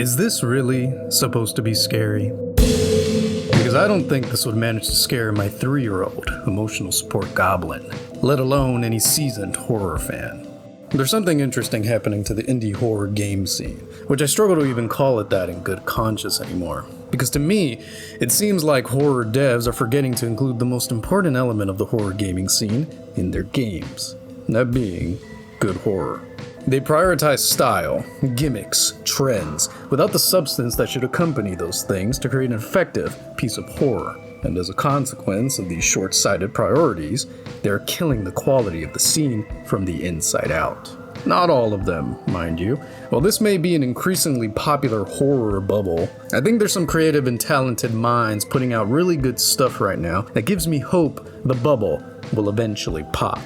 Is this really supposed to be scary? Because I don't think this would manage to scare my 3-year-old emotional support goblin, let alone any seasoned horror fan. There's something interesting happening to the indie horror game scene, which I struggle to even call it that in good conscience anymore. Because to me, it seems like horror devs are forgetting to include the most important element of the horror gaming scene in their games, that being good horror. They prioritize style, gimmicks, trends, without the substance that should accompany those things to create an effective piece of horror. And as a consequence of these short-sighted priorities, they're killing the quality of the scene from the inside out. Not all of them, mind you. While this may be an increasingly popular horror bubble, I think there's some creative and talented minds putting out really good stuff right now that gives me hope the bubble will eventually pop.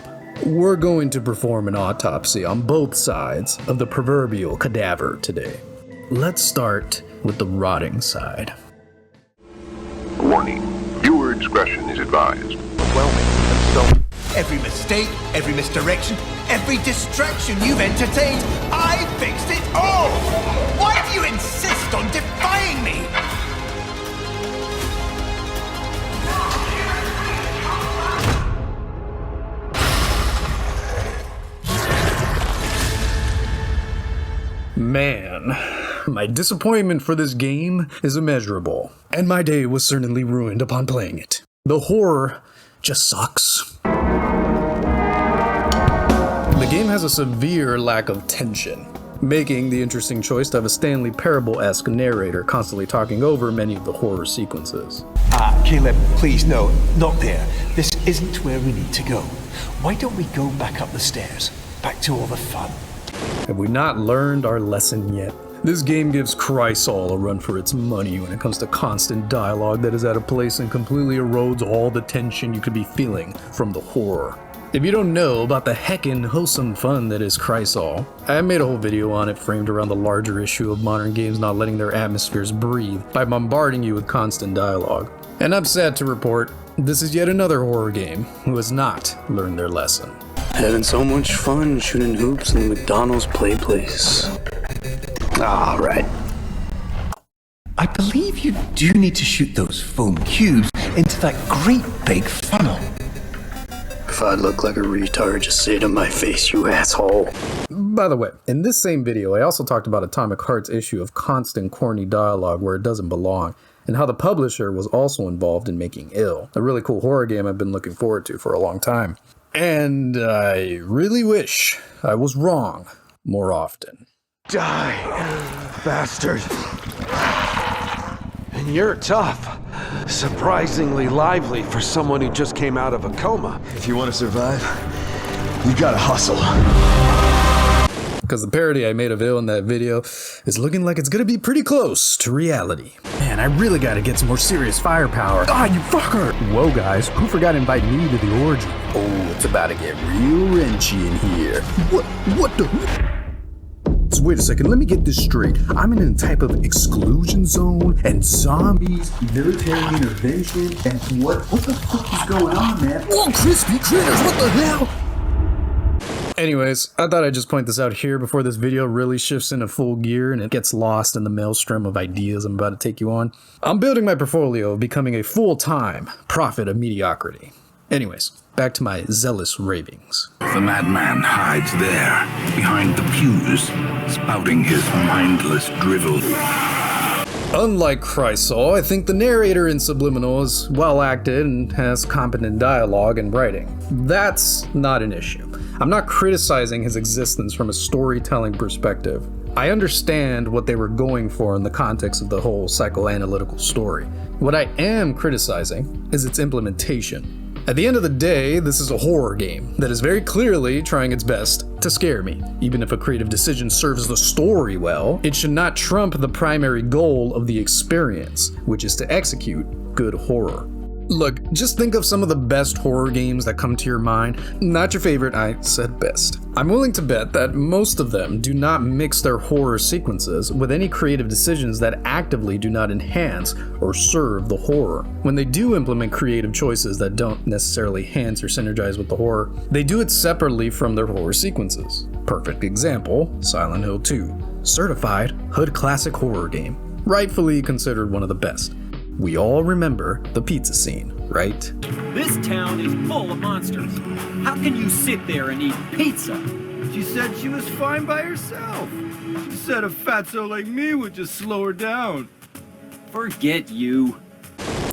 We're going to perform an autopsy on both sides of the proverbial cadaver today. Let's start with the rotting side. Warning, viewer discretion is advised. Overwhelming and so every mistake, every misdirection, every distraction you've entertained, I fixed it all! Why do you insist on defying me? Man, my disappointment for this game is immeasurable, and my day was certainly ruined upon playing it. The horror just sucks. The game has a severe lack of tension, making the interesting choice to have a Stanley Parable-esque narrator constantly talking over many of the horror sequences. Caleb, please, no, not there. This isn't where we need to go. Why don't we go back up the stairs, back to all the fun? Have we not learned our lesson yet? This game gives Chrysol a run for its money when it comes to constant dialogue that is out of place and completely erodes all the tension you could be feeling from the horror. If you don't know about the heckin' wholesome fun that is Chrysol, I made a whole video on it framed around the larger issue of modern games not letting their atmospheres breathe by bombarding you with constant dialogue. And I'm sad to report, this is yet another horror game who has not learned their lesson. Having so much fun shooting hoops in the McDonald's play place. All right. I believe you do need to shoot those foam cubes into that great big funnel. If I look like a retard, just say it to my face, you asshole. By the way, in this same video, I also talked about Atomic Heart's issue of constant corny dialogue where it doesn't belong, and how the publisher was also involved in making Ill, a really cool horror game I've been looking forward to for a long time. And I really wish I was wrong more often. Die, bastard. And you're tough. Surprisingly lively for someone who just came out of a coma. If you want to survive, you gotta hustle. Because the parody I made of Ill in that video is looking like it's gonna be pretty close to reality. Man, I really gotta get some more serious firepower. Ah, you fucker! Whoa guys, who forgot to invite me to the orgy? Oh, it's about to get real wrenchy in here. What the? So wait a second, let me get this straight. I'm in a type of exclusion zone, and zombies, military intervention, and what the fuck is going on, man? Oh, crispy critters, what the hell? Anyways, I thought I'd just point this out here before this video really shifts into full gear and it gets lost in the maelstrom of ideas I'm about to take you on. I'm building my portfolio of becoming a full-time prophet of mediocrity. Anyways, back to my zealous ravings. The madman hides there, behind the pews, spouting his mindless drivel. Unlike Chrysol, I think the narrator in Subliminal is well acted and has competent dialogue and writing. That's not an issue. I'm not criticizing his existence from a storytelling perspective. I understand what they were going for in the context of the whole psychoanalytical story. What I am criticizing is its implementation. At the end of the day, this is a horror game that is very clearly trying its best to scare me. Even if a creative decision serves the story well, it should not trump the primary goal of the experience, which is to execute good horror. Look, just think of some of the best horror games that come to your mind. Not your favorite, I said best. I'm willing to bet that most of them do not mix their horror sequences with any creative decisions that actively do not enhance or serve the horror. When they do implement creative choices that don't necessarily enhance or synergize with the horror, they do it separately from their horror sequences. Perfect example, Silent Hill 2. certified hood classic horror game, rightfully considered one of the best. We all remember the pizza scene, right? This town is full of monsters. How can you sit there and eat pizza? She said she was fine by herself. She said a fatso like me would just slow her down. Forget you.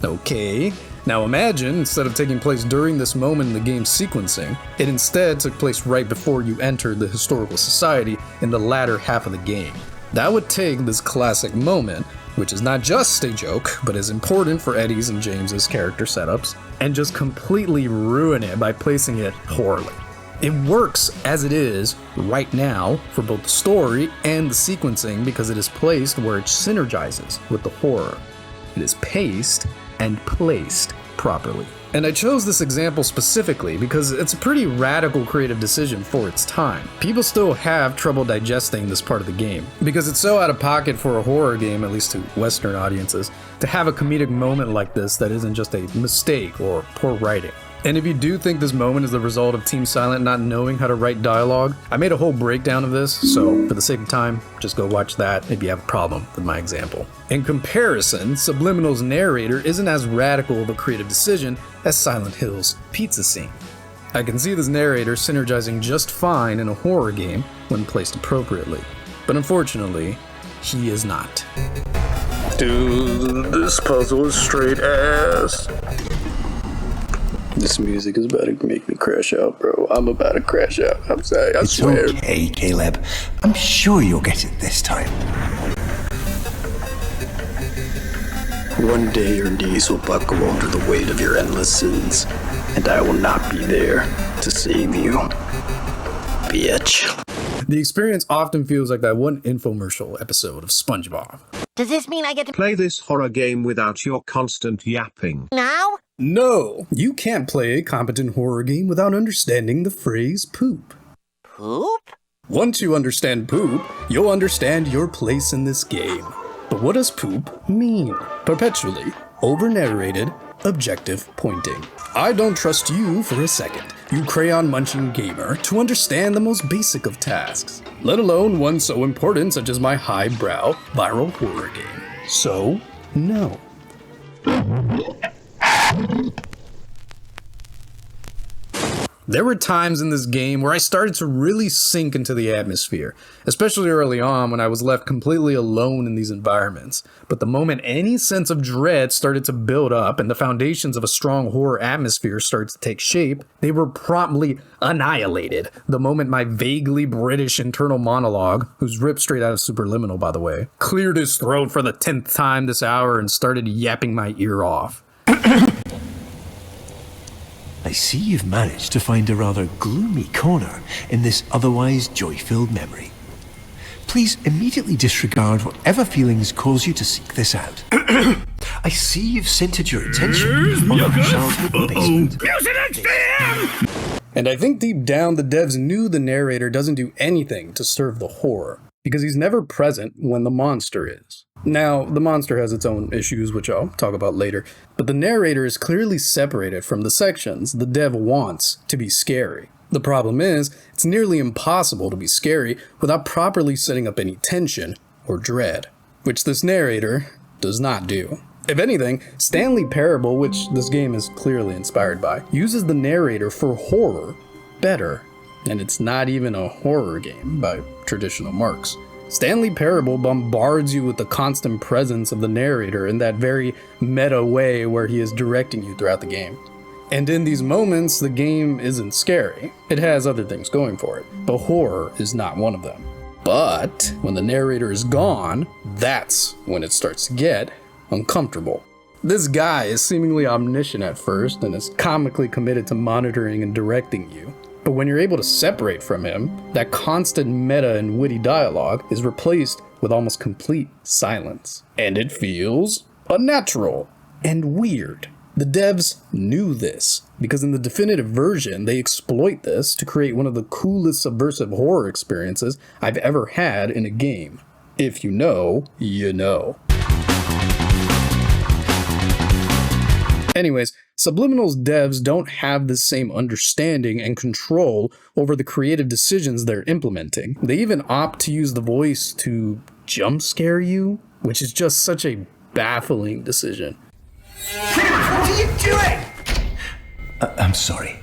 Okay, now imagine instead of taking place during this moment in the game's sequencing, it instead took place right before you entered the historical society in the latter half of the game. That would take this classic moment, which is not just a joke, but is important for Eddie's and James's character setups, and just completely ruin it by placing it poorly. It works as it is right now for both the story and the sequencing because it is placed where it synergizes with the horror. It is paced and placed properly. And I chose this example specifically because it's a pretty radical creative decision for its time. People still have trouble digesting this part of the game because it's so out of pocket for a horror game, at least to Western audiences, to have a comedic moment like this that isn't just a mistake or poor writing. And if you do think this moment is the result of Team Silent not knowing how to write dialogue, I made a whole breakdown of this, so for the sake of time, just go watch that if you have a problem with my example. In comparison, Subliminal's narrator isn't as radical of a creative decision as Silent Hill's pizza scene. I can see this narrator synergizing just fine in a horror game when placed appropriately, but unfortunately, he is not. Dude, this puzzle is straight ass. This music is about to make me crash out, bro. I'm about to crash out. I'm sorry, I swear. It's okay, Caleb. I'm sure you'll get it this time. One day your knees will buckle under the weight of your endless sins, and I will not be there to save you, bitch. The experience often feels like that one infomercial episode of SpongeBob. Does this mean I get to play this horror game without your constant yapping? now? No, you can't play a competent horror game without understanding the phrase poop. Poop? Once you understand poop, you'll understand your place in this game. But what does poop mean? Perpetually, over-narrated, objective pointing. I don't trust you for a second, you crayon-munching gamer, to understand the most basic of tasks, let alone one so important such as my highbrow viral horror game. So, no. There were times in this game where I started to really sink into the atmosphere, especially early on when I was left completely alone in these environments. But the moment any sense of dread started to build up and the foundations of a strong horror atmosphere started to take shape, they were promptly annihilated. The moment my vaguely British internal monologue, who's ripped straight out of Subliminal by the way, cleared his throat for the 10th time this hour and started yapping my ear off. I see you've managed to find a rather gloomy corner in this otherwise joy-filled memory. Please immediately disregard whatever feelings cause you to seek this out. I see you've centered your attention on our childhood basement. And I think deep down the devs knew the narrator doesn't do anything to serve the horror, because he's never present when the monster is. Now, the monster has its own issues, which I'll talk about later, but the narrator is clearly separated from the sections the dev wants to be scary. The problem is, it's nearly impossible to be scary without properly setting up any tension or dread, which this narrator does not do. If anything, Stanley Parable, which this game is clearly inspired by, uses the narrator for horror better, and it's not even a horror game by traditional marks. Stanley Parable bombards you with the constant presence of the narrator in that very meta way where he is directing you throughout the game. And in these moments, the game isn't scary. It has other things going for it, but horror is not one of them. But when the narrator is gone, that's when it starts to get uncomfortable. This guy is seemingly omniscient at first and is comically committed to monitoring and directing you. But when you're able to separate from him, that constant meta and witty dialogue is replaced with almost complete silence. And it feels unnatural and weird. The devs knew this, because in the definitive version, they exploit this to create one of the coolest subversive horror experiences I've ever had in a game. If you know, you know. Anyways, Subliminal's devs don't have the same understanding and control over the creative decisions they're implementing. They even opt to use the voice to jump scare you, which is just such a baffling decision. What are you doing? I'm sorry.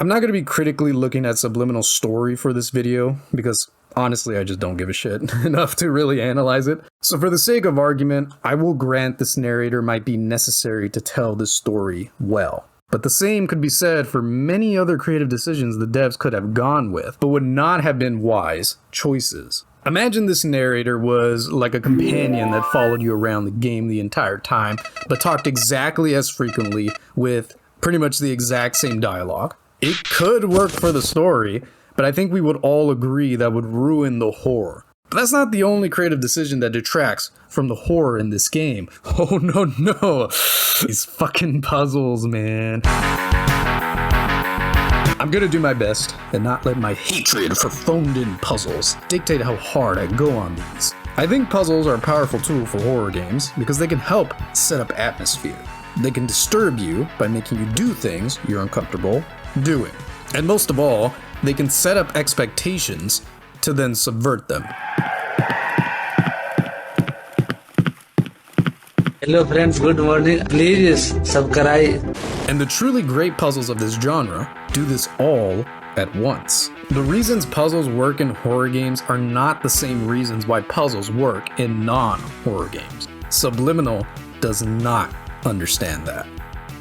I'm not going to be critically looking at Subliminal's story for this video, because honestly, I just don't give a shit enough to really analyze it. So for the sake of argument, I will grant this narrator might be necessary to tell this story well. But the same could be said for many other creative decisions the devs could have gone with, but would not have been wise choices. Imagine this narrator was like a companion that followed you around the game the entire time, but talked exactly as frequently with pretty much the exact same dialogue. It could work for the story, but I think we would all agree that would ruin the horror. But that's not the only creative decision that detracts from the horror in this game. Oh no. These fucking puzzles, man. I'm gonna do my best and not let my hatred for phoned-in puzzles dictate how hard I go on these. I think puzzles are a powerful tool for horror games because they can help set up atmosphere. They can disturb you by making you do things you're uncomfortable doing. And most of all, they can set up expectations to then subvert them. Hello friends, good morning. Please subscribe. And the truly great puzzles of this genre do this all at once. The reasons puzzles work in horror games are not the same reasons why puzzles work in non-horror games. Subliminal does not understand that.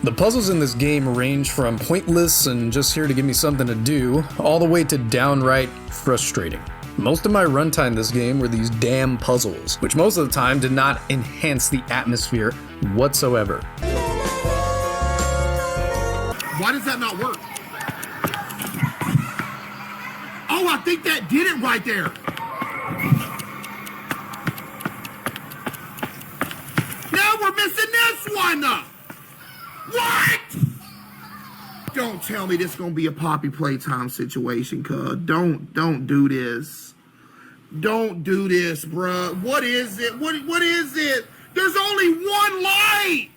The puzzles in this game range from pointless and just here to give me something to do, all the way to downright frustrating. Most of my runtime this game were these damn puzzles, which most of the time did not enhance the atmosphere whatsoever. Why does that not work? Oh, I think that did it right there. Now we're missing this one. What? Don't tell me this is gonna be a Poppy Playtime situation, cuz. Don't do this. Don't do this, bruh. What is it? What is it? There's only one light!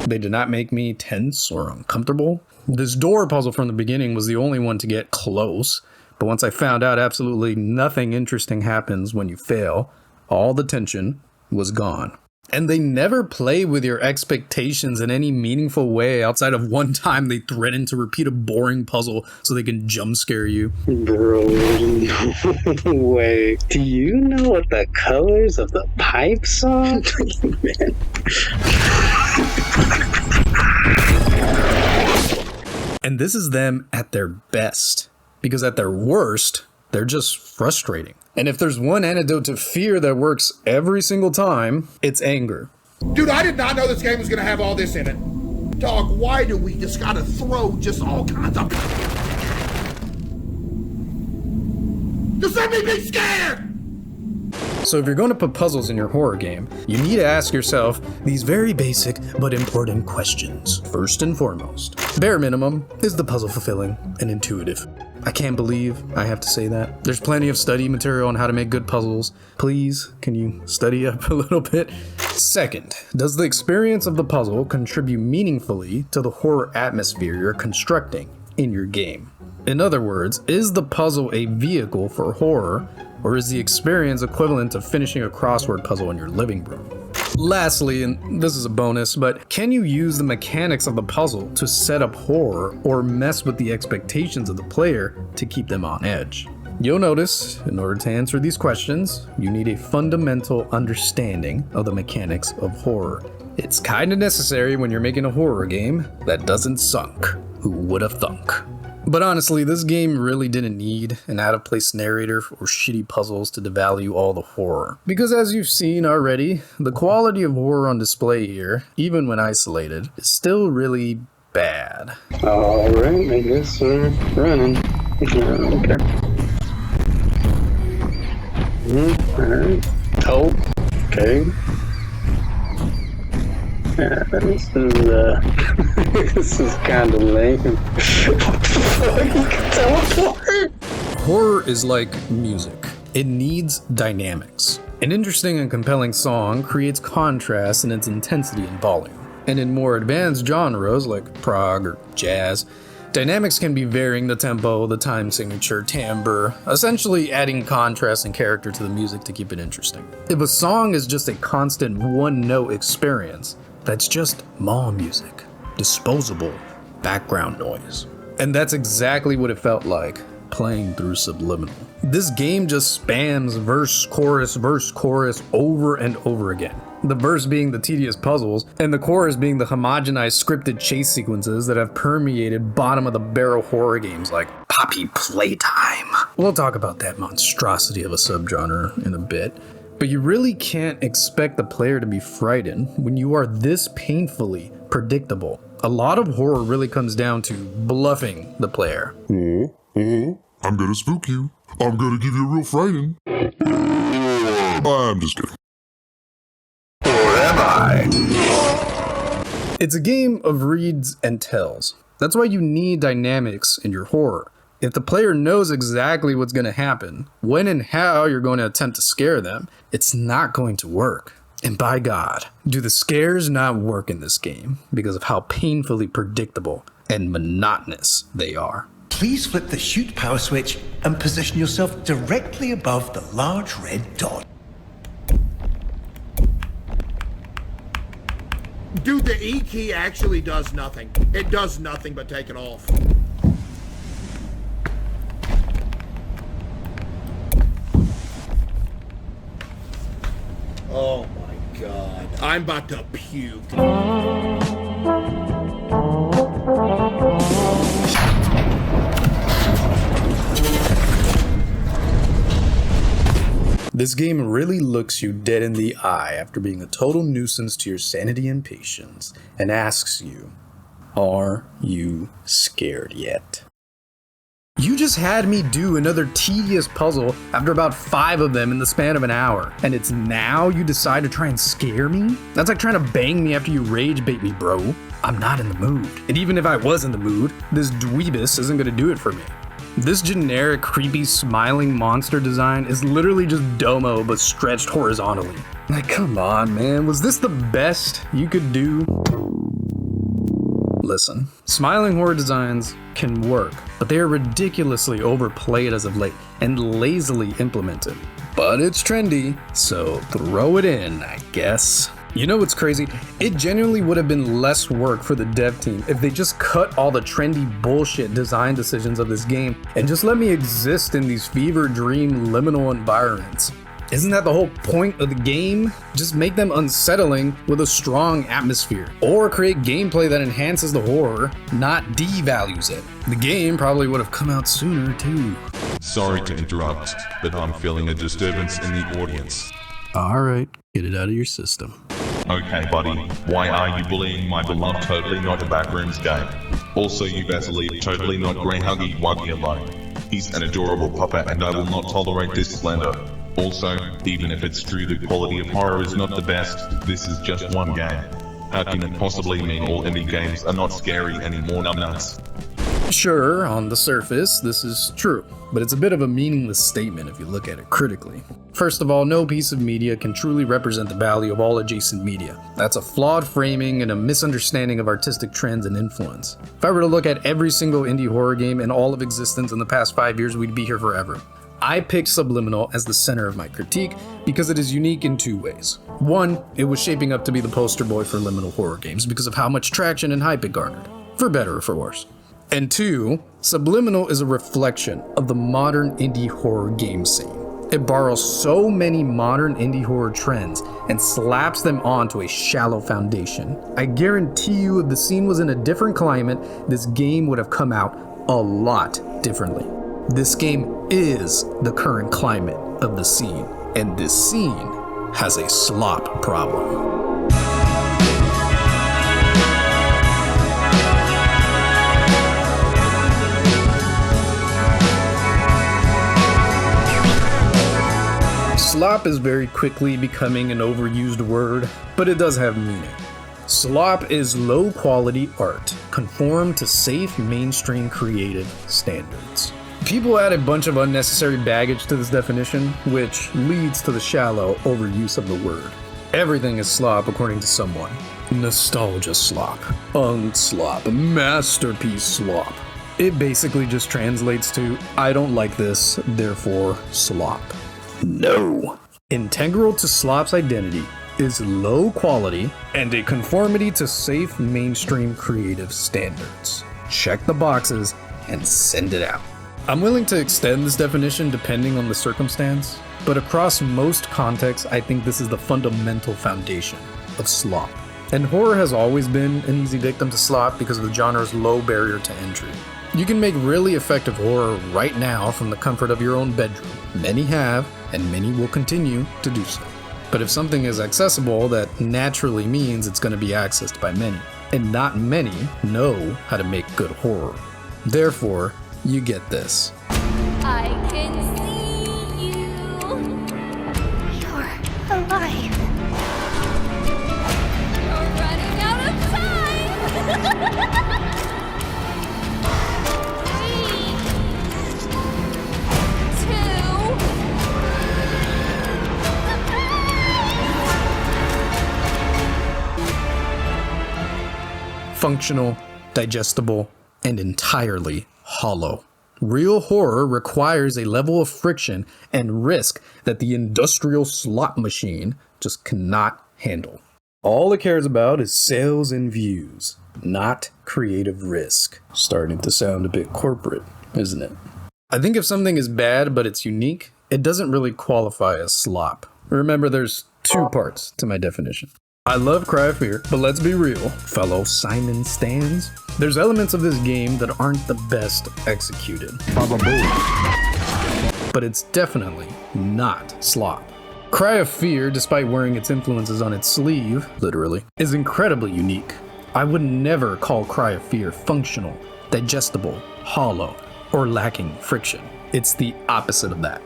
They did not make me tense or uncomfortable. This door puzzle from the beginning was the only one to get close, but once I found out absolutely nothing interesting happens when you fail, all the tension was gone. And they never play with your expectations in any meaningful way outside of one time they threaten to repeat a boring puzzle so they can jump scare you. Bro, no way. Do you know what the colors of the pipes are? Man. And this is them at their best, because at their worst, they're just frustrating. And if there's one antidote to fear that works every single time, it's anger. Dude, I did not know this game was gonna have all this in it. Dog, why do we just gotta throw just all kinds of... Just let me be scared! So if you're going to put puzzles in your horror game, you need to ask yourself these very basic but important questions. First and foremost, bare minimum, is the puzzle fulfilling and intuitive? I can't believe I have to say that. There's plenty of study material on how to make good puzzles. Please, can you study up a little bit? Second, does the experience of the puzzle contribute meaningfully to the horror atmosphere you're constructing in your game? In other words, is the puzzle a vehicle for horror, or is the experience equivalent to finishing a crossword puzzle in your living room? Lastly, and this is a bonus, but can you use the mechanics of the puzzle to set up horror or mess with the expectations of the player to keep them on edge? You'll notice, in order to answer these questions, you need a fundamental understanding of the mechanics of horror. It's kinda necessary when you're making a horror game that doesn't sunk. Who would have thunk? But honestly, this game really didn't need an out-of-place narrator or shitty puzzles to devalue all the horror. Because as you've seen already, the quality of horror on display here, even when isolated, is still really bad. Alright, I guess we're running. Okay. Alright. Oh, okay. Yeah, this is this is kind of lame. What the fuck? You can teleport? Horror is like music. It needs dynamics. An interesting and compelling song creates contrast in its intensity and volume. And in more advanced genres like prog or jazz, dynamics can be varying the tempo, the time signature, timbre, essentially adding contrast and character to the music to keep it interesting. If a song is just a constant one-note experience, that's just mall music, disposable background noise. And that's exactly what it felt like playing through Subliminal. This game just spams verse, chorus over and over again. The verse being the tedious puzzles, and the chorus being the homogenized scripted chase sequences that have permeated bottom-of-the-barrel horror games like Poppy Playtime. We'll talk about that monstrosity of a subgenre in a bit, but you really can't expect the player to be frightened when you are this painfully predictable. A lot of horror really comes down to bluffing the player. I'm gonna spook you. I'm gonna give you a real frighten. I'm just kidding. Or am I? It's a game of reads and tells. That's why you need dynamics in your horror. If the player knows exactly what's going to happen, when and how you're going to attempt to scare them, it's not going to work. And by God, do the scares not work in this game because of how painfully predictable and monotonous they are. Please flip the shoot power switch and position yourself directly above the large red dot. Dude, the E key actually does nothing. It does nothing but take it off. Oh my God. I'm about to puke. This game really looks you dead in the eye after being a total nuisance to your sanity and patience and asks you, are you scared yet? You just had me do another tedious puzzle after about 5 of them in the span of an hour, and it's now you decide to try and scare me? That's like trying to bang me after you rage bait me, bro. I'm not in the mood. And even if I was in the mood, this dweebus isn't gonna do it for me. This generic, creepy, smiling monster design is literally just Domo but stretched horizontally. Like, come on, man, was this the best you could do? Listen, smiling horror designs can work, but they are ridiculously overplayed as of late and lazily implemented. But it's trendy, so throw it in, I guess. You know what's crazy? It genuinely would have been less work for the dev team if they just cut all the trendy bullshit design decisions of this game and just let me exist in these fever dream liminal environments. Isn't that the whole point of the game? Just make them unsettling with a strong atmosphere, or create gameplay that enhances the horror, not devalues it. The game probably would have come out sooner too. Sorry to interrupt, but I'm feeling a disturbance in the audience. Alright, get it out of your system. Okay, buddy, why are you bullying my beloved Totally Not a Backrooms game? Also, you better leave Totally Not Grey Huggy Wuggy alone. He's an adorable puppet and I will not tolerate this slander. Also, even if it's true the quality of horror is not the best, this is just one game. How can it possibly mean all indie games are not scary anymore, numbnuts? Sure, on the surface, this is true, but it's a bit of a meaningless statement if you look at it critically. First of all, no piece of media can truly represent the value of all adjacent media. That's a flawed framing and a misunderstanding of artistic trends and influence. If I were to look at every single indie horror game in all of existence in the past 5 years, we'd be here forever. I picked Subliminal as the center of my critique because it is unique in 2 ways. One, it was shaping up to be the poster boy for liminal horror games because of how much traction and hype it garnered, for better or for worse. And 2, Subliminal is a reflection of the modern indie horror game scene. It borrows so many modern indie horror trends and slaps them onto a shallow foundation. I guarantee you if the scene was in a different climate, this game would have come out a lot differently. This game is the current climate of the scene, and this scene has a slop problem. Slop is very quickly becoming an overused word, but it does have meaning. Slop is low-quality art, conformed to safe mainstream creative standards. People add a bunch of unnecessary baggage to this definition, which leads to the shallow overuse of the word. Everything is slop according to someone. Nostalgia slop, unslop, masterpiece slop. It basically just translates to, I don't like this, therefore slop. No. Integral to slop's identity is low quality and a conformity to safe mainstream creative standards. Check the boxes and send it out. I'm willing to extend this definition depending on the circumstance, but across most contexts, I think this is the fundamental foundation of slop. And horror has always been an easy victim to slop because of the genre's low barrier to entry. You can make really effective horror right now from the comfort of your own bedroom. Many have, and many will continue to do so. But if something is accessible, that naturally means it's going to be accessed by many. And not many know how to make good horror. Therefore, you get this. I can see you. You're alive. You're running out of time. 3, 2. Functional, digestible, and entirely hollow. Real horror requires a level of friction and risk that the industrial slot machine just cannot handle. All it cares about is sales and views, not creative risk. Starting to sound a bit corporate, isn't it? I think if something is bad but it's unique, it doesn't really qualify as slop. Remember, there's 2 parts to my definition. I love Cry of Fear, but let's be real, fellow Simon stans. There's elements of this game that aren't the best executed. But it's definitely not slop. Cry of Fear, despite wearing its influences on its sleeve, literally, is incredibly unique. I would never call Cry of Fear functional, digestible, hollow, or lacking friction. It's the opposite of that.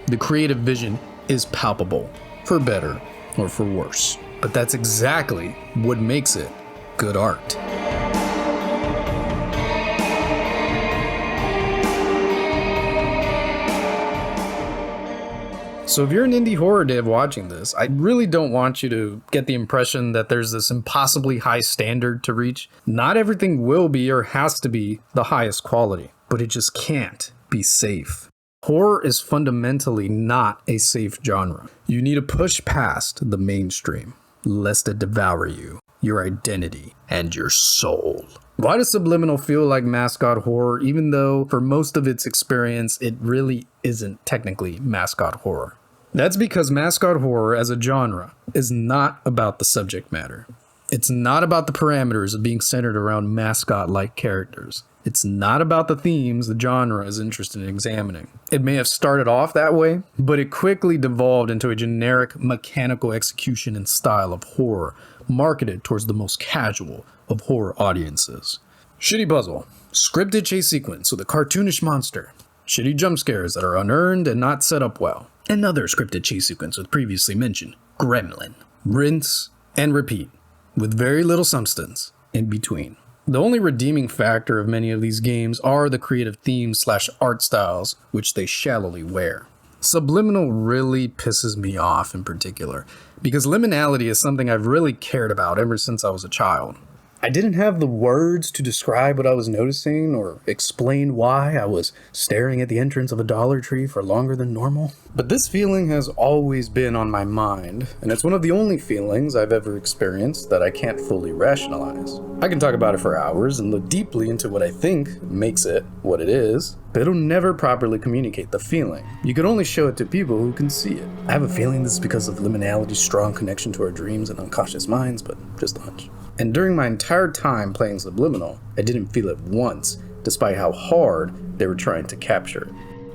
The creative vision is palpable, for better or for worse. But that's exactly what makes it good art. So if you're an indie horror dev watching this, I really don't want you to get the impression that there's this impossibly high standard to reach. Not everything will be or has to be the highest quality, but it just can't be safe. Horror is fundamentally not a safe genre. You need to push past the mainstream, lest it devour you, your identity, and your soul. Why does Subliminal feel like mascot horror, even though for most of its experience, it really isn't technically mascot horror? That's because mascot horror as a genre is not about the subject matter. It's not about the parameters of being centered around mascot-like characters. It's not about the themes the genre is interested in examining. It may have started off that way, but it quickly devolved into a generic mechanical execution and style of horror, marketed towards the most casual of horror audiences. Shitty puzzle, scripted chase sequence with a cartoonish monster, shitty jump scares that are unearned and not set up well, another scripted chase sequence with previously mentioned gremlin, rinse and repeat, with very little substance in between. The only redeeming factor of many of these games are the creative themes / art styles which they shallowly wear. Subliminal really pisses me off in particular, because liminality is something I've really cared about ever since I was a child. I didn't have the words to describe what I was noticing or explain why I was staring at the entrance of a Dollar Tree for longer than normal. But this feeling has always been on my mind, and it's one of the only feelings I've ever experienced that I can't fully rationalize. I can talk about it for hours and look deeply into what I think makes it what it is, but it'll never properly communicate the feeling. You can only show it to people who can see it. I have a feeling this is because of liminality's strong connection to our dreams and unconscious minds, but just a hunch. And during my entire time playing Subliminal, I didn't feel it once, despite how hard they were trying to capture it.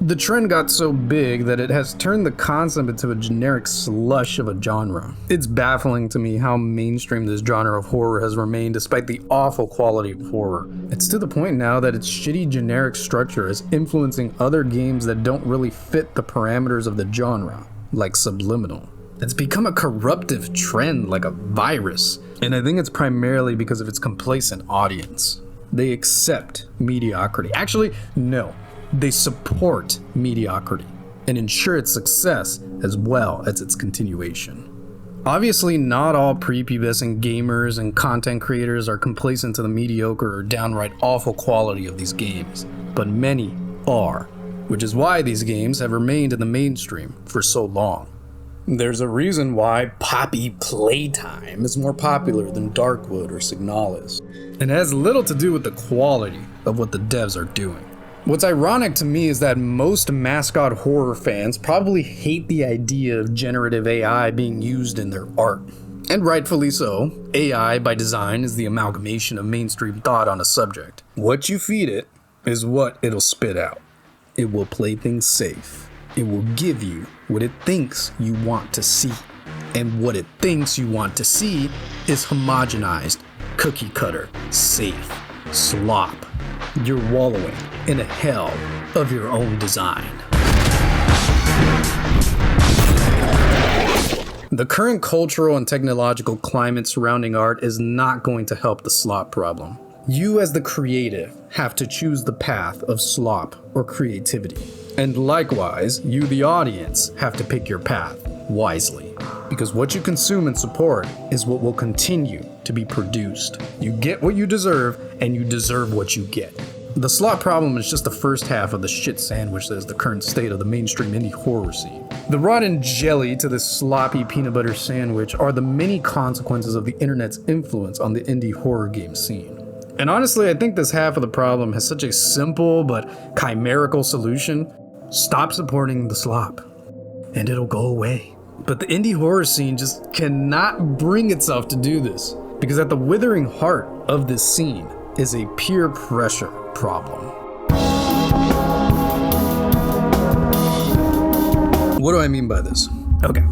The trend got so big that it has turned the concept into a generic slush of a genre. It's baffling to me how mainstream this genre of horror has remained despite the awful quality of horror. It's to the point now that its shitty generic structure is influencing other games that don't really fit the parameters of the genre, like Subliminal. It's become a corruptive trend like a virus, and I think it's primarily because of its complacent audience. They accept mediocrity. Actually, no. They support mediocrity and ensure its success as well as its continuation. Obviously, not all prepubescent gamers and content creators are complacent to the mediocre or downright awful quality of these games, but many are, which is why these games have remained in the mainstream for so long. There's a reason why Poppy Playtime is more popular than Darkwood or Signalis, and it has little to do with the quality of what the devs are doing. What's ironic to me is that most mascot horror fans probably hate the idea of generative AI being used in their art. And rightfully so. AI by design is the amalgamation of mainstream thought on a subject. What you feed it is what it'll spit out. It will play things safe. It will give you what it thinks you want to see. And what it thinks you want to see is homogenized, cookie cutter, safe, slop. You're wallowing in a hell of your own design. The current cultural and technological climate surrounding art is not going to help the slop problem. You as the creative have to choose the path of slop or creativity. And likewise, you the audience have to pick your path wisely. Because what you consume and support is what will continue to be produced. You get what you deserve, and you deserve what you get. The slop problem is just the first half of the shit sandwich that is the current state of the mainstream indie horror scene. The rotten jelly to this sloppy peanut butter sandwich are the many consequences of the internet's influence on the indie horror game scene. And honestly, I think this half of the problem has such a simple but chimerical solution. Stop supporting the slop, and it'll go away. But the indie horror scene just cannot bring itself to do this, because at the withering heart of this scene is a peer pressure problem. What do I mean by this? Okay.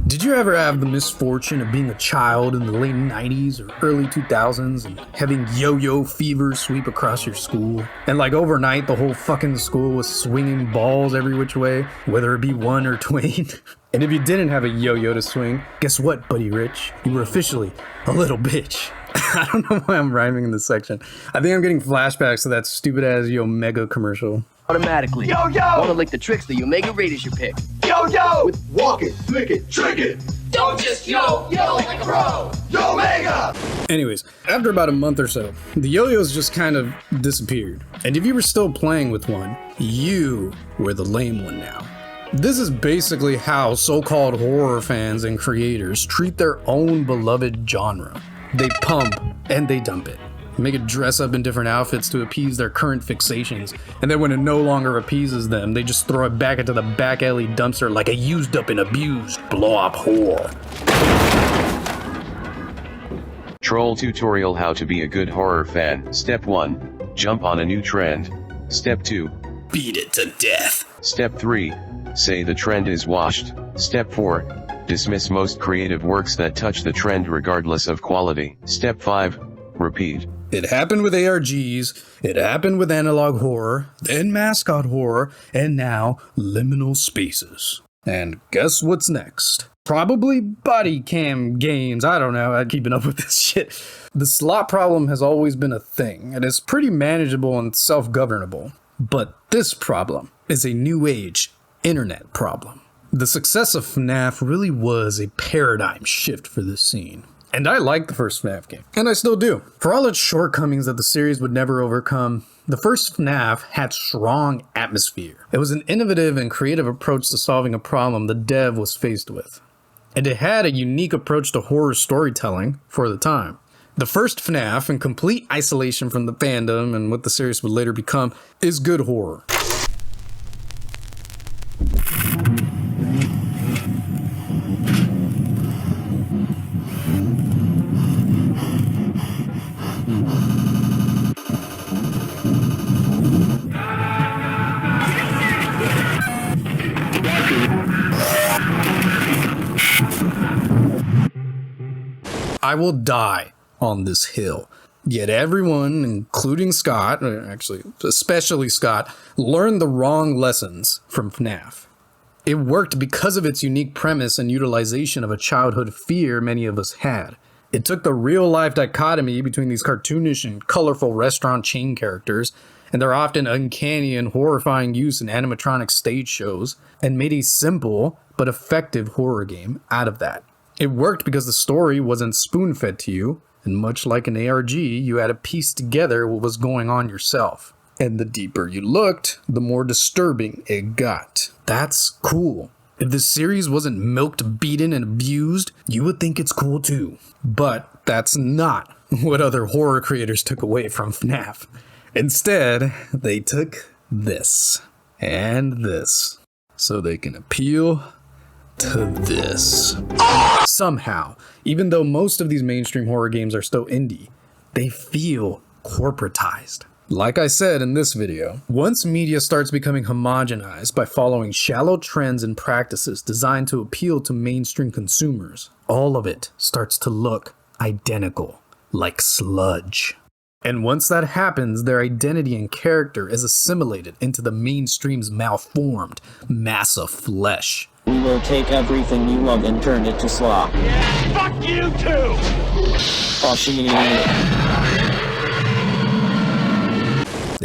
Did you ever have the misfortune of being a child in the late 90s or early 2000s and having yo-yo fever sweep across your school? And like overnight, the whole fucking school was swinging balls every which way, whether it be one or twain? And if you didn't have a yo-yo to swing, guess what, Buddy Rich? You were officially a little bitch. I don't know why I'm rhyming in this section. I think I'm getting flashbacks to that stupid-ass Omega commercial. Automatically. Yo, yo! Wanna lick the tricks, the Omega Raiders your pick. Yo, yo! With walk it, flick it, trick it! Don't just yo like a pro! Yo, Omega! Anyways, after about a month or so, the yo-yos just kind of disappeared. And if you were still playing with one, you were the lame one now. This is basically how so-called horror fans and creators treat their own beloved genre. They pump and they dump it. Make it dress up in different outfits to appease their current fixations, and then when it no longer appeases them, they just throw it back into the back alley dumpster like a used up and abused blow-up whore. Troll tutorial: how to be a good horror fan. Step 1. Jump on a new trend. Step 2. Beat it to death. Step 3. Say the trend is washed. Step 4. Dismiss most creative works that touch the trend regardless of quality. Step 5. Repeat. It happened with ARGs, it happened with analog horror, then mascot horror, and now liminal spaces. And guess what's next? Probably body cam games. I don't know, I'm keeping up with this shit. The slop problem has always been a thing, and it's pretty manageable and self-governable. But this problem is a new age internet problem. The success of FNAF really was a paradigm shift for this scene. And I liked the first FNAF game, and I still do. For all its shortcomings that the series would never overcome, the first FNAF had strong atmosphere. It was an innovative and creative approach to solving a problem the dev was faced with. And it had a unique approach to horror storytelling for the time. The first FNAF, in complete isolation from the fandom and what the series would later become, is good horror. I will die on this hill. Yet everyone, including Scott, actually, especially Scott, learned the wrong lessons from FNAF. It worked because of its unique premise and utilization of a childhood fear many of us had. It took the real-life dichotomy between these cartoonish and colorful restaurant chain characters and their often uncanny and horrifying use in animatronic stage shows, and made a simple but effective horror game out of that. It worked because the story wasn't spoon-fed to you, and much like an ARG, you had to piece together what was going on yourself. And the deeper you looked, the more disturbing it got. That's cool. If this series wasn't milked, beaten, and abused, you would think it's cool too. But that's not what other horror creators took away from FNAF. Instead, they took this and this so they can appeal to this. Somehow, even though most of these mainstream horror games are still indie, they feel corporatized. Like I said in this video, once media starts becoming homogenized by following shallow trends and practices designed to appeal to mainstream consumers, all of it starts to look identical, like sludge. And once that happens, their identity and character is assimilated into the mainstream's malformed mass of flesh. We will take everything you love and turn it to slop. Yeah, fuck you too!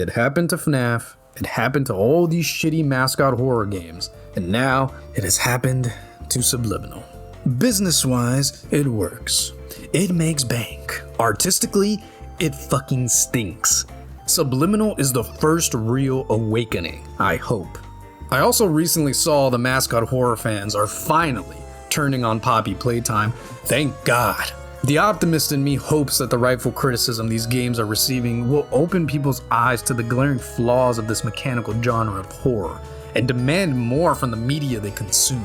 It happened to FNAF, it happened to all these shitty mascot horror games, and now it has happened to Subliminal. Business-wise, it works. It makes bank. Artistically, it fucking stinks. Subliminal is the first real awakening, I hope. I also recently saw the mascot horror fans are finally turning on Poppy Playtime. Thank God. The optimist in me hopes that the rightful criticism these games are receiving will open people's eyes to the glaring flaws of this mechanical genre of horror and demand more from the media they consume.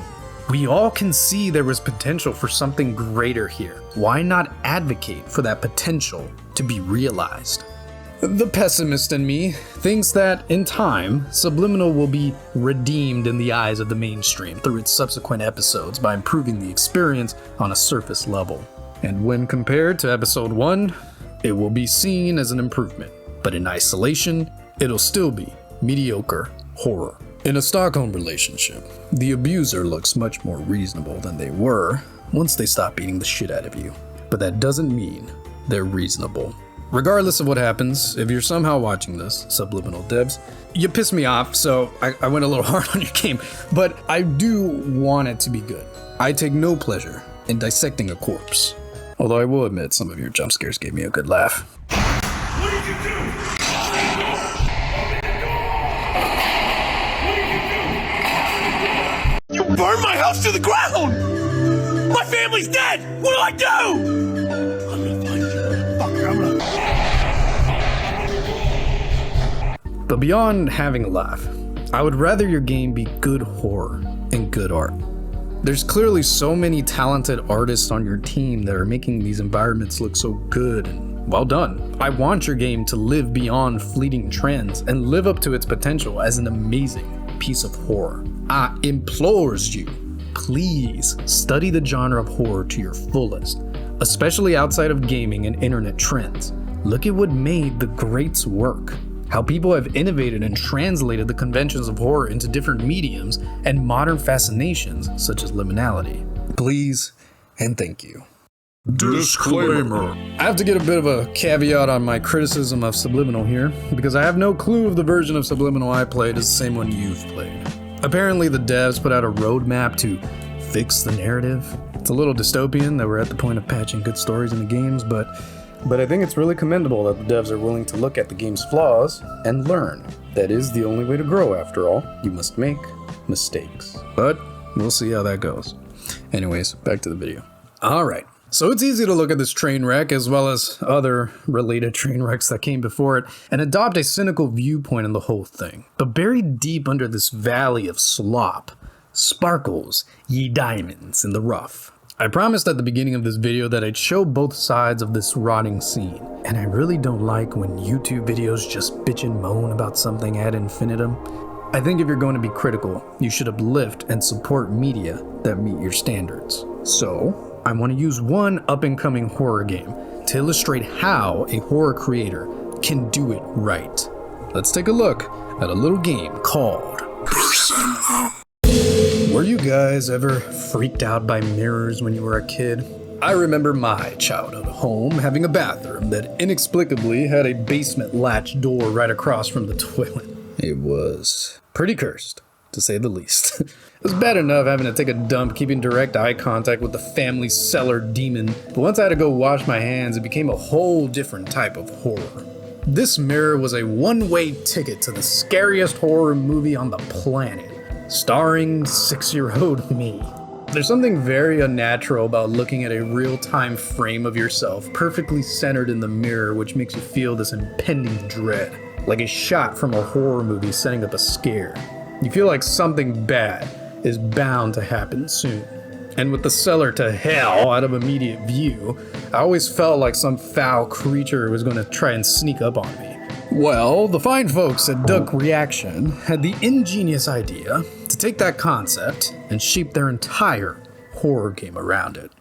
We all can see there was potential for something greater here. Why not advocate for that potential to be realized? The pessimist in me thinks that, in time, Subliminal will be redeemed in the eyes of the mainstream through its subsequent episodes by improving the experience on a surface level. And when compared to episode 1, it will be seen as an improvement. But in isolation, it'll still be mediocre horror. In a Stockholm relationship, the abuser looks much more reasonable than they were once they stop beating the shit out of you. But that doesn't mean they're reasonable. Regardless of what happens, if you're somehow watching this, Subliminal devs, you pissed me off, so I went a little hard on your game, but I do want it to be good. I take no pleasure in dissecting a corpse, although I will admit some of your jump scares gave me a good laugh. What did you do? You burned my house to the ground! My family's dead! What do I do? I'm gonna find you, motherfucker. I'm gonna... But beyond having a laugh, I would rather your game be good horror and good art. There's clearly so many talented artists on your team that are making these environments look so good and well done. I want your game to live beyond fleeting trends and live up to its potential as an amazing piece of horror. I implores you, please study the genre of horror to your fullest, especially outside of gaming and internet trends. Look at what made the greats work. How people have innovated and translated the conventions of horror into different mediums and modern fascinations such as liminality. Please and thank you. Disclaimer. I have to get a bit of a caveat on my criticism of Subliminal here, because I have no clue if the version of Subliminal I played is the same one you've played. Apparently the devs put out a roadmap to fix the narrative. It's a little dystopian that we're at the point of patching good stories in the games, but I think it's really commendable that the devs are willing to look at the game's flaws and learn. That is the only way to grow, after all. You must make mistakes. But we'll see how that goes. Anyways, back to the video. Alright, so it's easy to look at this train wreck as well as other related train wrecks that came before it and adopt a cynical viewpoint on the whole thing. But buried deep under this valley of slop, sparkles ye diamonds in the rough. I promised at the beginning of this video that I'd show both sides of this rotting scene, and I really don't like when YouTube videos just bitch and moan about something ad infinitum. I think if you're going to be critical, you should uplift and support media that meet your standards. So, I want to use one up-and-coming horror game to illustrate how a horror creator can do it right. Let's take a look at a little game called Perceptum. Were you guys ever freaked out by mirrors when you were a kid? I remember my childhood home having a bathroom that inexplicably had a basement latch door right across from the toilet. It was pretty cursed. to say the least. It was bad enough having to take a dump, keeping direct eye contact with the family cellar demon, but once I had to go wash my hands, it became a whole different type of horror. This mirror was a one-way ticket to the scariest horror movie on the planet, starring 6-year-old me. There's something very unnatural about looking at a real-time frame of yourself perfectly centered in the mirror, which makes you feel this impending dread, like a shot from a horror movie setting up a scare. You feel like something bad is bound to happen soon. And with the cellar to hell out of immediate view, I always felt like some foul creature was going to try and sneak up on me. Well, the fine folks at Duck Reaction had the ingenious idea to take that concept and shape their entire horror game around it.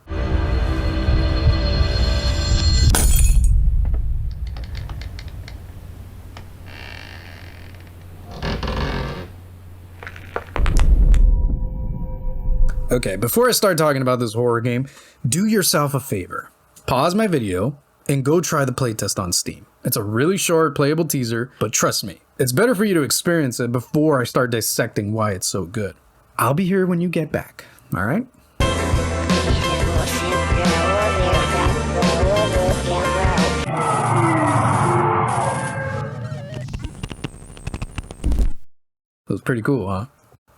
Okay, before I start talking about this horror game, do yourself a favor. Pause my video and go try the playtest on Steam. It's a really short playable teaser, but trust me, it's better for you to experience it before I start dissecting why it's so good. I'll be here when you get back, alright? That was pretty cool, huh?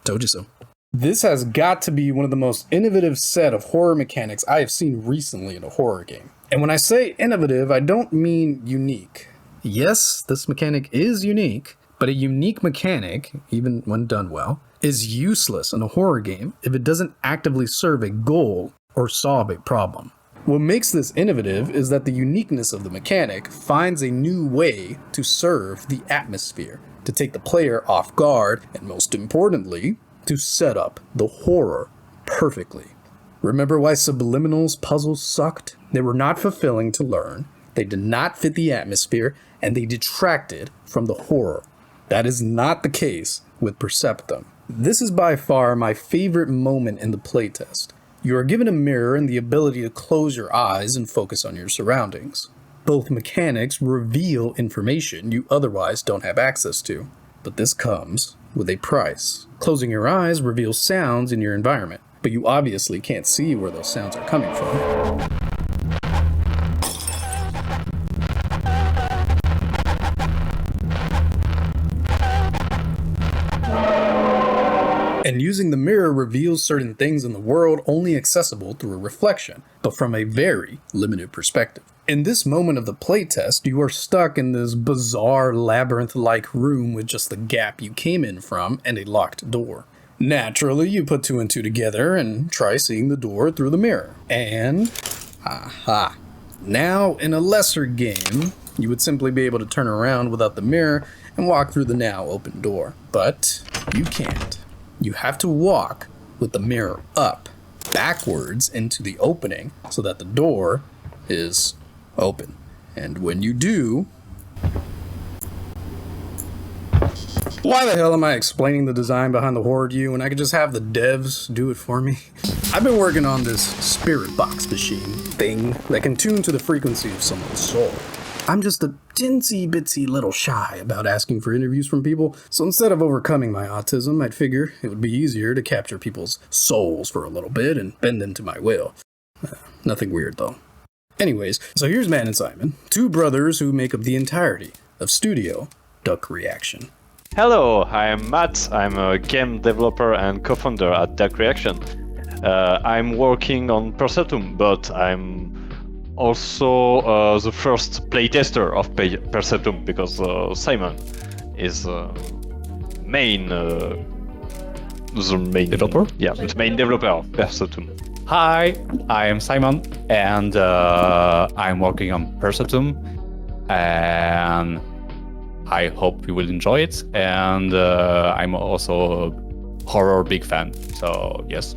Told you so. This has got to be one of the most innovative set of horror mechanics I have seen recently in a horror game. And when I say innovative, I don't mean unique. Yes, this mechanic is unique, but a unique mechanic, even when done well, is useless in a horror game if it doesn't actively serve a goal or solve a problem. What makes this innovative is that the uniqueness of the mechanic finds a new way to serve the atmosphere, to take the player off guard, and most importantly, to set up the horror perfectly. Remember why Subliminal's puzzles sucked? They were not fulfilling to learn, they did not fit the atmosphere, and they detracted from the horror. That is not the case with Perceptum. This is by far my favorite moment in the playtest. You are given a mirror and the ability to close your eyes and focus on your surroundings. Both mechanics reveal information you otherwise don't have access to, but this comes with a price. Closing your eyes reveals sounds in your environment, but you obviously can't see where those sounds are coming from. And using the mirror reveals certain things in the world only accessible through a reflection, but from a very limited perspective. In this moment of the playtest, you are stuck in this bizarre labyrinth-like room with just the gap you came in from and a locked door. Naturally, you put 2 and 2 together and try seeing the door through the mirror. And aha! Now, in a lesser game, you would simply be able to turn around without the mirror and walk through the now open door. But you can't. You have to walk with the mirror up, backwards into the opening so that the door is open. And when you do... Why the hell am I explaining the design behind the horror to you when I could just have the devs do it for me? I've been working on this spirit box machine thing that can tune to the frequency of someone's soul. I'm just a teensy bitsy little shy about asking for interviews from people, so instead of overcoming my autism, I'd figure it would be easier to capture people's souls for a little bit and bend them to my will. Nothing weird though. Anyways, so here's Matt and Simon, 2 brothers who make up the entirety of Studio Duck Reaction. Hello, I'm Matt. I'm a game developer and co-founder at Duck Reaction. I'm working on Perceptum, but I'm also the first playtester of Perceptum because Simon is the main developer. Yeah, the main developer of Perceptum. Hi, I am Simon, and I'm working on Perceptum, and I hope you will enjoy it. And I'm also a horror big fan, so yes.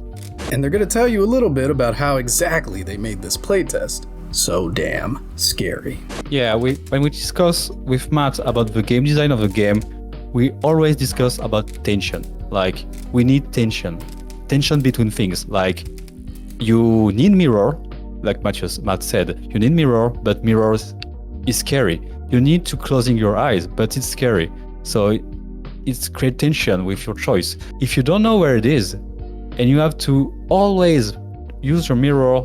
And they're going to tell you a little bit about how exactly they made this playtest so damn scary. Yeah, when we discuss with Matt about the game design of the game, we always discuss about tension. Like, we need tension between things. Like, you need mirror, like Matt said, you need mirror, but mirrors is scary. You need to closing your eyes, but it's scary. So it's create tension with your choice. If you don't know where it is, and you have to always use your mirror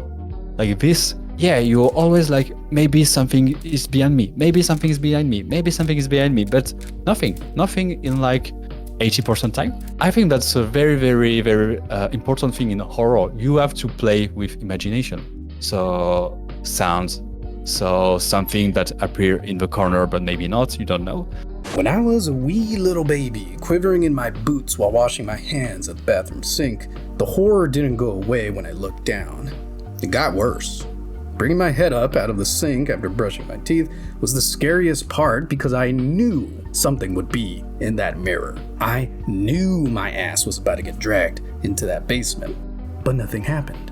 like this, yeah, you're always like, maybe something is behind me, maybe something is behind me, maybe something is behind me, but nothing in like 80% time. I think that's a very, very, very important thing in horror. You have to play with imagination. So sounds, so something that appear in the corner, but maybe not, you don't know. When I was a wee little baby, quivering in my boots while washing my hands at the bathroom sink, the horror didn't go away when I looked down. It got worse. Bringing my head up out of the sink after brushing my teeth was the scariest part because I knew something would be in that mirror. I knew my ass was about to get dragged into that basement, but nothing happened.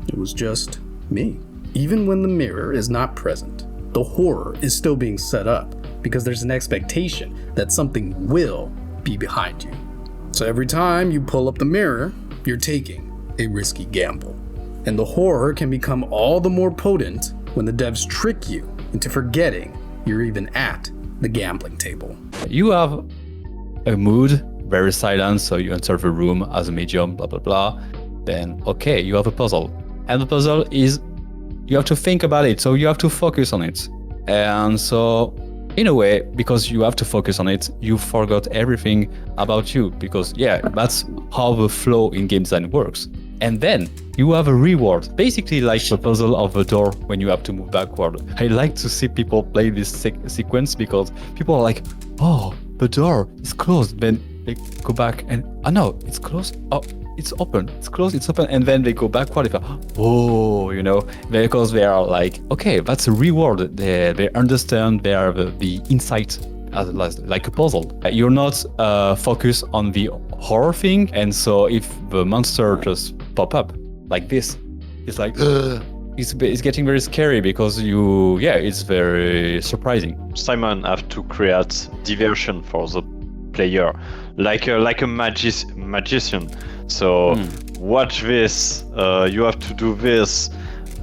It was just me. Even when the mirror is not present, the horror is still being set up because there's an expectation that something will be behind you. So every time you pull up the mirror, you're taking a risky gamble. And the horror can become all the more potent when the devs trick you into forgetting you're even at the gambling table. You have a mood, very silent, so you enter the room as a medium, blah, blah, blah. Then, okay, you have a puzzle. And the puzzle is, you have to think about it, so you have to focus on it. And so, in a way, because you have to focus on it, you forgot everything about you, because yeah, that's how the flow in game design works. And then you have a reward, basically like the puzzle of the door when you have to move backward. I like to see people play this sequence because people are like, oh, the door is closed. Then they go back and, oh no, it's closed. Oh, it's open. It's closed, it's open. And then they go backward. They go, oh, you know, because they are like, okay, that's a reward. They understand, they are the insight. As like a puzzle. You're not focused on the horror thing, and so if the monster just pop up like this, it's like it's getting very scary because it's very surprising. Simon have to create diversion for the player, like a magician. So watch this, you have to do this,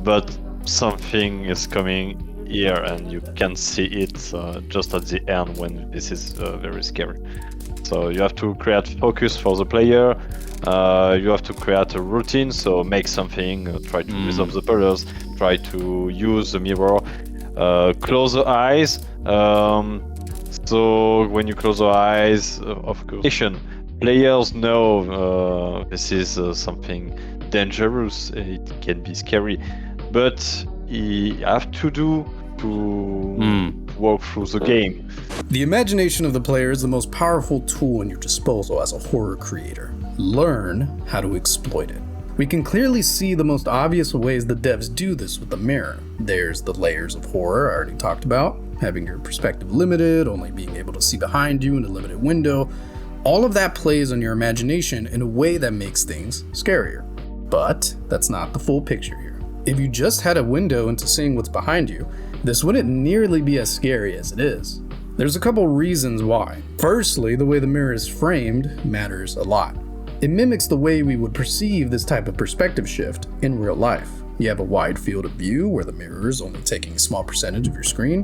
but something is coming here and you can see it just at the end when this is very scary. So you have to create focus for the player, you have to create a routine, so make something, try to resolve the puzzles, try to use the mirror, close the eyes, so when you close the eyes, of course, players know this is something dangerous, it can be scary, but you have to do to walk through the game. The imagination of the player is the most powerful tool in your disposal as a horror creator. Learn how to exploit it. We can clearly see the most obvious ways the devs do this with the mirror. There's the layers of horror I already talked about, having your perspective limited, only being able to see behind you in a limited window. All of that plays on your imagination in a way that makes things scarier. But that's not the full picture here. If you just had a window into seeing what's behind you, this wouldn't nearly be as scary as it is. There's a couple reasons why. Firstly, the way the mirror is framed matters a lot. It mimics the way we would perceive this type of perspective shift in real life. You have a wide field of view where the mirror is only taking a small percentage of your screen,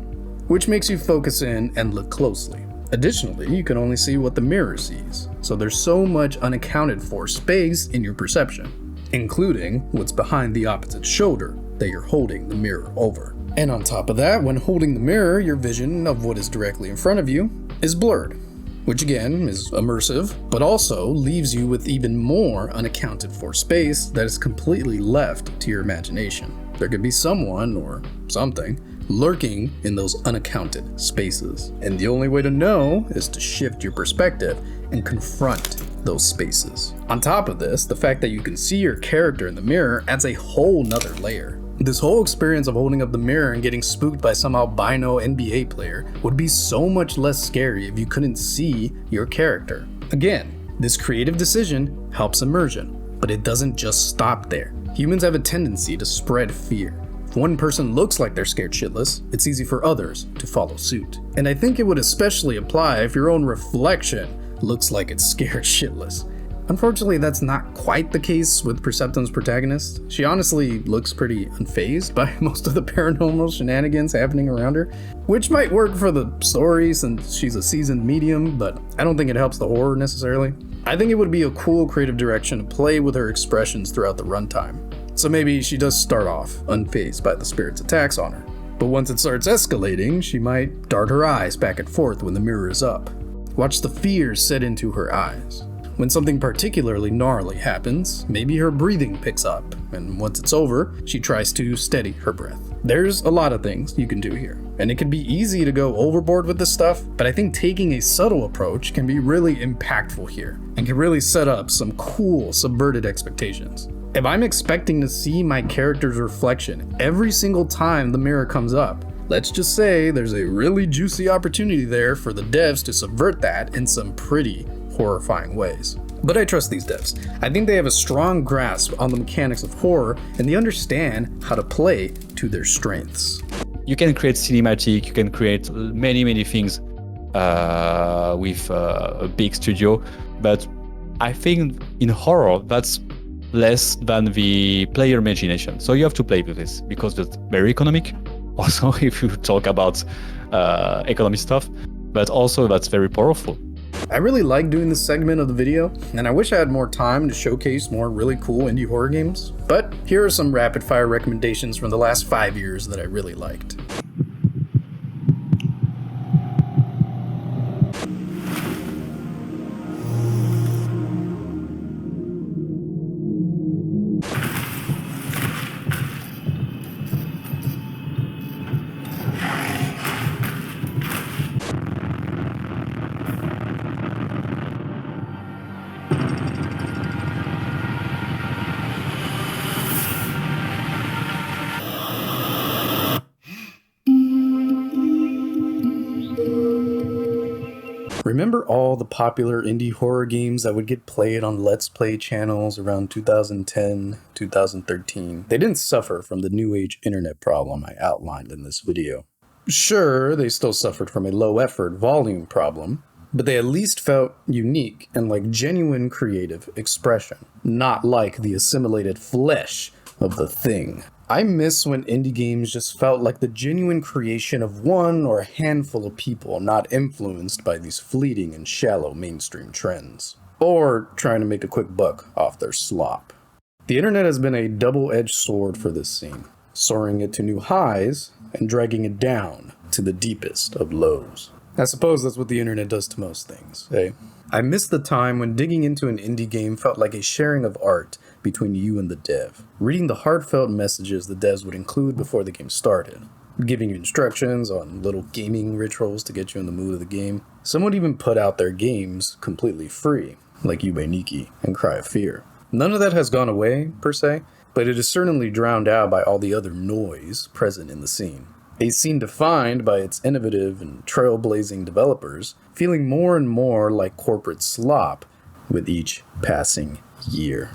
which makes you focus in and look closely. Additionally, you can only see what the mirror sees, so there's so much unaccounted for space in your perception, including what's behind the opposite shoulder that you're holding the mirror over. And on top of that, when holding the mirror, your vision of what is directly in front of you is blurred, which again is immersive, but also leaves you with even more unaccounted for space that is completely left to your imagination. There could be someone or something lurking in those unaccounted spaces, and the only way to know is to shift your perspective and confront those spaces. On top of this, the fact that you can see your character in the mirror adds a whole nother layer. This whole experience of holding up the mirror and getting spooked by some albino NBA player would be so much less scary if you couldn't see your character. Again, this creative decision helps immersion, but it doesn't just stop there. Humans have a tendency to spread fear. If one person looks like they're scared shitless, it's easy for others to follow suit. And I think it would especially apply if your own reflection looks like it's scared shitless. Unfortunately, that's not quite the case with Perceptum's protagonist. She honestly looks pretty unfazed by most of the paranormal shenanigans happening around her, which might work for the story since she's a seasoned medium, but I don't think it helps the horror necessarily. I think it would be a cool creative direction to play with her expressions throughout the runtime. So maybe she does start off unfazed by the spirit's attacks on her. But once it starts escalating, she might dart her eyes back and forth when the mirror is up. Watch the fear set into her eyes. When something particularly gnarly happens, maybe her breathing picks up, and once it's over, she tries to steady her breath. There's a lot of things you can do here, and it can be easy to go overboard with this stuff, but I think taking a subtle approach can be really impactful here, and can really set up some cool, subverted expectations. If I'm expecting to see my character's reflection every single time the mirror comes up, let's just say there's a really juicy opportunity there for the devs to subvert that in some pretty horrifying ways. But I trust these devs. I think they have a strong grasp on the mechanics of horror, and they understand how to play to their strengths. You can create cinematic, you can create many things with a big studio, but I think in horror that's less than the player imagination. So you have to play with this because it's very economic. Also, if you talk about economic stuff, but also that's very powerful. I really like doing this segment of the video, and I wish I had more time to showcase more really cool indie horror games, but here are some rapid fire recommendations from the last 5 years that I really liked. Remember all the popular indie horror games that would get played on Let's Play channels around 2010, 2013? They didn't suffer from the new age internet problem I outlined in this video. Sure, they still suffered from a low effort volume problem, but they at least felt unique and like genuine creative expression, not like the assimilated flesh of the thing. I miss when indie games just felt like the genuine creation of one or a handful of people not influenced by these fleeting and shallow mainstream trends, or trying to make a quick buck off their slop. The internet has been a double-edged sword for this scene, soaring it to new highs and dragging it down to the deepest of lows. I suppose that's what the internet does to most things, eh? I miss the time when digging into an indie game felt like a sharing of art between you and the dev. Reading the heartfelt messages the devs would include before the game started. Giving you instructions on little gaming rituals to get you in the mood of the game. Some would even put out their games completely free, like Yume and Cry of Fear. None of that has gone away, per se, but it is certainly drowned out by all the other noise present in the scene. A scene defined by its innovative and trailblazing developers, feeling more and more like corporate slop with each passing year.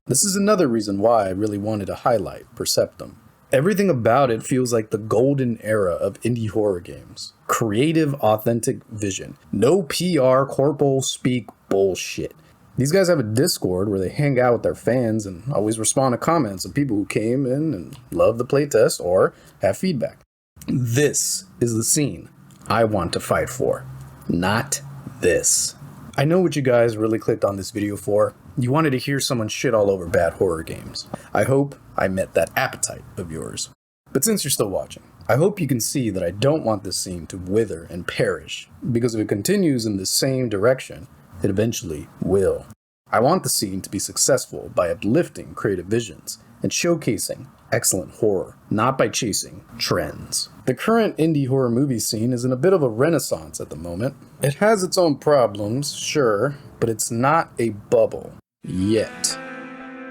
This is another reason why I really wanted to highlight Perceptum. Everything about it feels like the golden era of indie horror games. Creative, authentic vision. No PR, corpo speak bullshit. These guys have a Discord where they hang out with their fans and always respond to comments of people who came in and love the playtest or have feedback. This is the scene I want to fight for, not this. I know what you guys really clicked on this video for. You wanted to hear someone shit all over bad horror games. I hope I met that appetite of yours. But since you're still watching, I hope you can see that I don't want this scene to wither and perish, because if it continues in the same direction, it eventually will. I want the scene to be successful by uplifting creative visions and showcasing excellent horror, not by chasing trends. The current indie horror movie scene is in a bit of a renaissance at the moment. It has its own problems, sure, but it's not a bubble. Yet.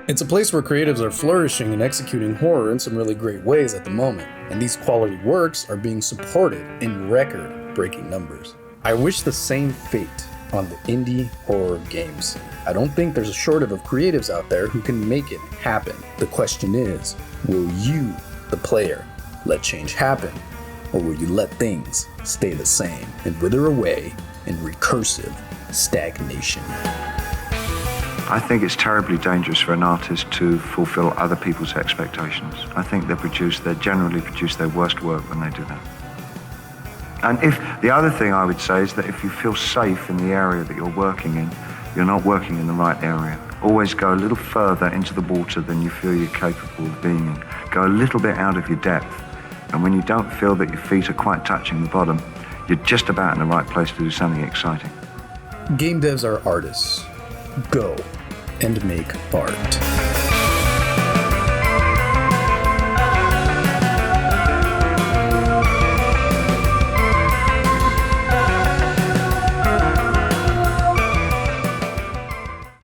It's a place where creatives are flourishing and executing horror in some really great ways at the moment, and these quality works are being supported in record-breaking numbers. I wish the same fate on the indie horror game scene. I don't think there's a shortage of creatives out there who can make it happen. The question is, will you, the player, let change happen? Or will you let things stay the same and wither away in recursive stagnation? I think it's terribly dangerous for an artist to fulfill other people's expectations. I think they generally produce their worst work when they do that. And if the other thing I would say is that if you feel safe in the area that you're working in, you're not working in the right area. Always go a little further into the water than you feel you're capable of being in. Go a little bit out of your depth. And when you don't feel that your feet are quite touching the bottom, you're just about in the right place to do something exciting. Game devs are artists. Go and make art.